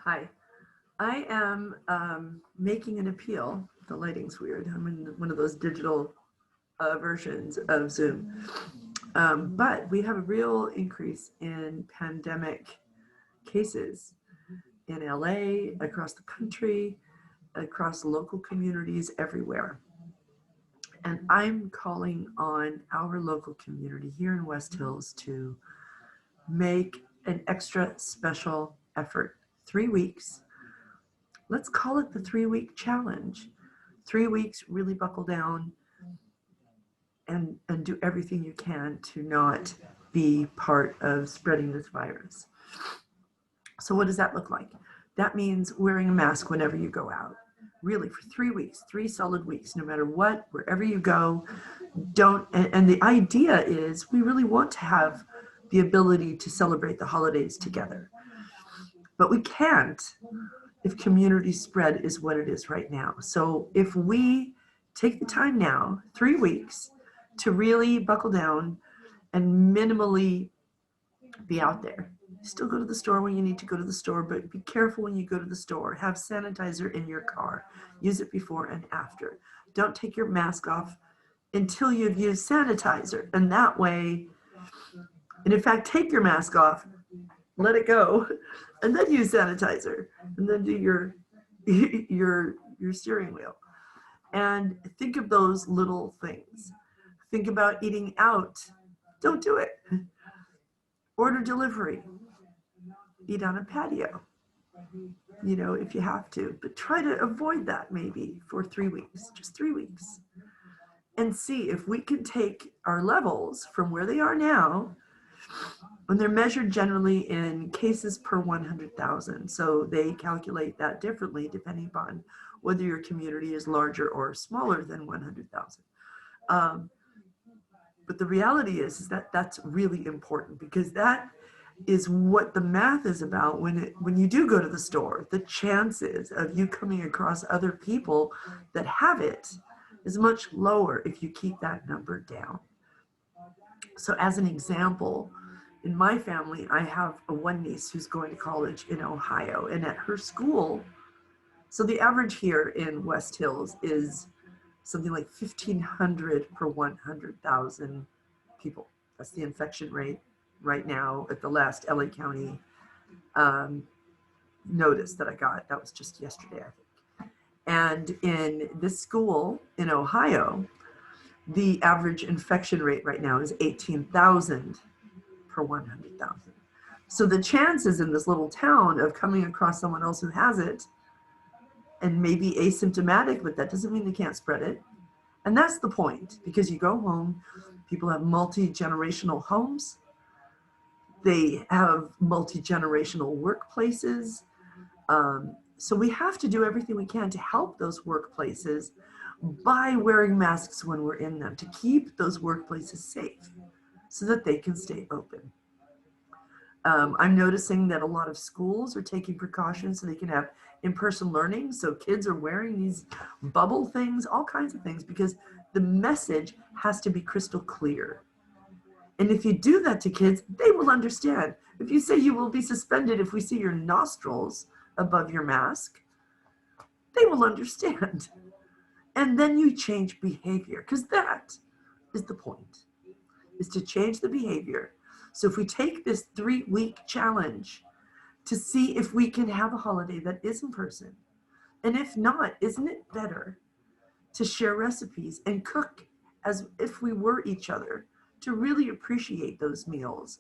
Hi, I am making an appeal. The lighting's weird. I'm in one of those digital versions of Zoom. But we have a real increase in pandemic cases in LA, across the country, across local communities everywhere. And I'm calling on our local community here in West Hills to make an extra special effort. 3 weeks. Let's call it the 3 week challenge. 3 weeks, really buckle down and do everything you can to not be part of spreading this virus. So what does that look like? That means wearing a mask whenever you go out. Really, for 3 weeks, 3 solid weeks, no matter what, wherever you go, don't, and the idea is we really want to have the ability to celebrate the holidays together. But we can't if community spread is what it is right now. So if we take the time now, 3 weeks, to really buckle down and minimally be out there. Still go to the store when you need to go to the store, but be careful when you go to the store. Have sanitizer in your car. Use it before and after. Don't take your mask off until you've used sanitizer. And that way, and in fact, take your mask off, let it go, and then use sanitizer, and then do your steering wheel. And think of those little things. Think about eating out. Don't do it. Order delivery. Eat on a patio, if you have to. But try to avoid that maybe for 3 weeks, just 3 weeks. And see if we can take our levels from where they are now, and they're measured generally in cases per 100,000. So they calculate that differently depending upon whether your community is larger or smaller than 100,000. But the reality is that that's really important, because that is what the math is about when you do go to the store. The chances of you coming across other people that have it is much lower if you keep that number down. So as an example, in my family, I have one niece who's going to college in Ohio, and at her school, so the average here in West Hills is something like 1,500 per 100,000 people. That's the infection rate right now at the last LA County notice that I got. That was just yesterday, I think. And in this school in Ohio, the average infection rate right now is 18,000 per 100,000. So the chances in this little town of coming across someone else who has it, and maybe asymptomatic, but that doesn't mean they can't spread it. And that's the point, because you go home, people have multi-generational homes, they have multi-generational workplaces. So we have to do everything we can to help those workplaces by wearing masks when we're in them, to keep those workplaces safe so that they can stay open. I'm noticing that a lot of schools are taking precautions so they can have in-person learning. So kids are wearing these bubble things, all kinds of things, because the message has to be crystal clear. And if you do that to kids, they will understand. If you say you will be suspended if we see your nostrils above your mask, they will understand. And then you change behavior, because that is the point, is to change the behavior. So if we take this 3-week challenge to see if we can have a holiday that is in person, and if not, isn't it better to share recipes and cook as if we were each other, to really appreciate those meals,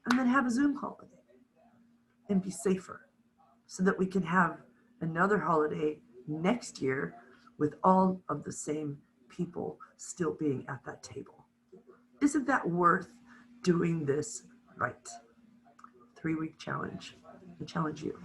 and then have a Zoom holiday and be safer, so that we can have another holiday next year with all of the same people still being at that table. Isn't that worth doing this right? 3-week challenge. I challenge you.